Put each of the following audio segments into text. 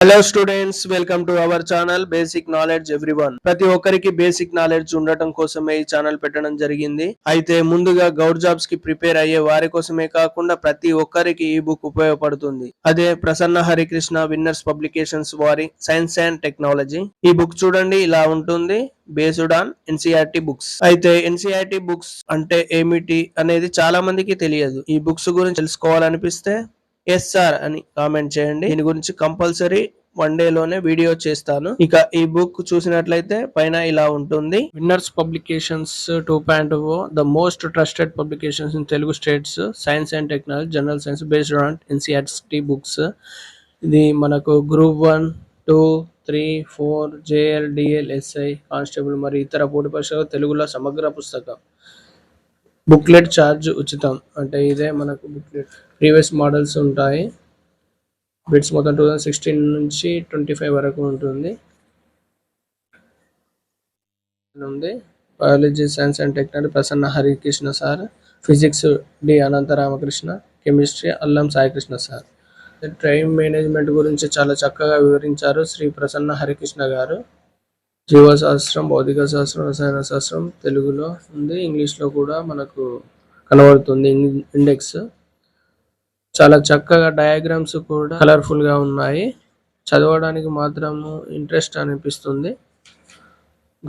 Hello students, welcome to our channel basic knowledge everyone. ప్రతి ఒక్కరికి basic knowledge ఉండటం కోసమే ఈ ఛానల్ పెట్టడం జరిగింది. అయితే ముందుగా గౌట్ జాబ్స్ కి ప్రిపేర్ అయ్యే వారి కోసమే కాకుండా ప్రతి ఒక్కరికి ఈ బుక్ ఉపయోగపడుతుంది. అదే ప్రసన్న హరికృష్ణ విన్నర్స్ పబ్లికేషన్స్ వారి సైన్స్ అండ్ టెక్నాలజీ. ఈ బుక్ చూడండి, ఇలా ఉంటుంది. Based on NCERT books. అయితే ఎన్సీఆర్టీ బుక్స్ అంటే ఏమిటి అనేది చాలా మందికి తెలియదు. ఈ బుక్స్ గురించి తెలుసుకోవాలనిపిస్తే ఎస్ సార్ అని కామెంట్ చేయండి. దీని గురించి కంపల్సరీ వన్ డే లోనే వీడియో చేస్తాను. ఇక ఈ బుక్ చూసినట్లయితే పైన ఇలా ఉంటుంది. Winners publications 2.0 the most trusted publications in Telugu states, science and technology, general science based on NCERT books. ఇది మనకు group 1, 2, 3, 4 JL, DL, SI, constable మరియు ఇతర పోటీ పరీక్షలు తెలుగులో సమగ్ర పుస్తకం. బుక్లెట్ ఛార్జ్ ఉచితం. అంటే ఇదే మనకు బుక్లెట్. ప్రీవియస్ మోడల్స్ ఉంటాయి. బిట్స్ మొత్తం 2016 నుంచి 25 వరకు ఉంటుంది. Biology, science and technology Prasanna Harikrishna sir. Physics D Ananta Ramakrishna. Chemistry Allam Saikrishna sir. Time management గురించి చాలా చక్కగా వివరించారు శ్రీ ప్రసన్న హరికృష్ణ గారు. జీవశాస్త్రం, భౌతిక శాస్త్రం, రసాయన శాస్త్రం తెలుగులో ఉంది. ఇంగ్లీష్లో కూడా మనకు కనబడుతుంది ఇండెక్స్. చాలా చక్కగా డయాగ్రామ్స్ కూడా కలర్ఫుల్గా ఉన్నాయి. చదవడానికి మాత్రము ఇంట్రెస్ట్ అనిపిస్తుంది.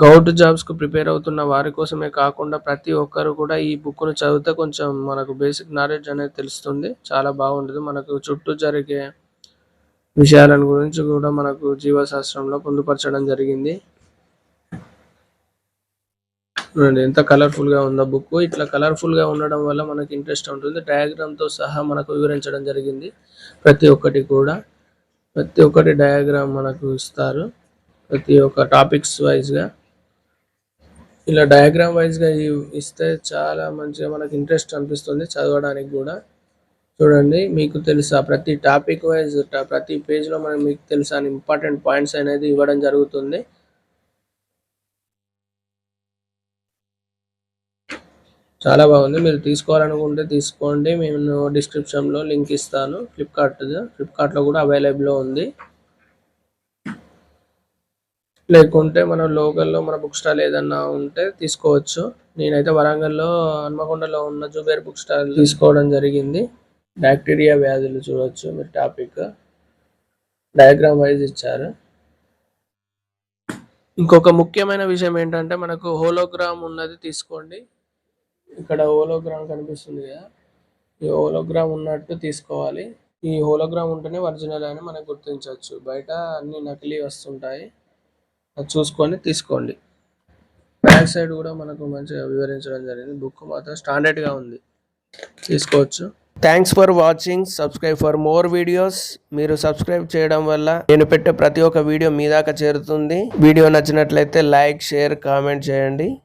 గౌట్ జాబ్స్కు ప్రిపేర్ అవుతున్న వారి కోసమే కాకుండా ప్రతి ఒక్కరు కూడా ఈ బుక్ను చదివితే కొంచెం మనకు బేసిక్ నాలెడ్జ్ అనేది తెలుస్తుంది. చాలా బాగుంటుంది. మనకు చుట్టూ జరిగే విషయాలను గురించి కూడా మనకు జీవశాస్త్రంలో పొందుపరచడం జరిగింది. ఎంత కలర్ఫుల్ గా ఉందో బుక్. ఇట్లా కలర్ఫుల్ గా ఉండడం వల్ల మనకి ఇంట్రెస్ట్ ఉంటుంది. డయాగ్రామ్ తో సహా మనకు వివరించడం జరిగింది. ప్రతి ఒక్కటి డయాగ్రామ్ మనకు ఇస్తారు. ప్రతి ఒక్క టాపిక్స్ వైజ్ గా ఇలా డయాగ్రామ్ వైజ్ గా ఇస్తే చాలా మంచిగా మనకి ఇంట్రెస్ట్ అనిపిస్తుంది చదవడానికి కూడా. చూడండి, మీకు తెలుసా ప్రతి టాపిక్ వైజ్ ప్రతి పేజ్ లో మనకి మీకు తెలుసా ఇంపార్టెంట్ పాయింట్స్ అనేది ఇవ్వడం జరుగుతుంది. చాలా బాగుంది. మీరు తీసుకోవాలనుకుంటే తీసుకోండి. నేను డిస్క్రిప్షన్లో లింక్ ఇస్తాను. ఫ్లిప్కార్ట్లో కూడా అవైలబుల్లో ఉంది. లేకుంటే మన లోకల్లో మన బుక్ స్టాల్ ఏదన్నా ఉంటే తీసుకోవచ్చు. నేనైతే వరంగల్లో హన్మకొండలో ఉన్న జుబేర్ బుక్ స్టాల్ తీసుకోవడం జరిగింది. బ్యాక్టీరియా వ్యాధులు చూడవచ్చు మీరు. టాపిక్ డయాగ్రామ్ వైజ్ ఇచ్చారు. ఇంకొక ముఖ్యమైన విషయం ఏంటంటే మనకు హోలోగ్రామ్ ఉన్నది తీసుకోండి. ఇక్కడ హోలోగ్రామ్ కనిపిస్తుంది కదా, ఈ హోలోగ్రామ్ ఉన్నట్టు తీసుకోవాలి. ఈ హోలోగ్రామ్ ఉంటేనే ఒరిజినల్ అని మనకు గుర్తించవచ్చు. బయట అన్ని నకిలీ వస్తుంటాయి, అది చూసుకొని తీసుకోండి. బ్యాక్ సైడ్ కూడా మనకు మంచిగా వివరించడం జరిగింది. బుక్ మాత్రం స్టాండర్డ్గా ఉంది, తీసుకోవచ్చు. Thanks for watching. Subscribe for more videos. మీరు సబ్స్క్రైబ్ చేయడం వల్ల నేను పెట్టే ప్రతి ఒక్క వీడియో మీ దాకా చేరుతుంది. వీడియో నచ్చినట్లయితే లైక్, షేర్, కామెంట్ చేయండి.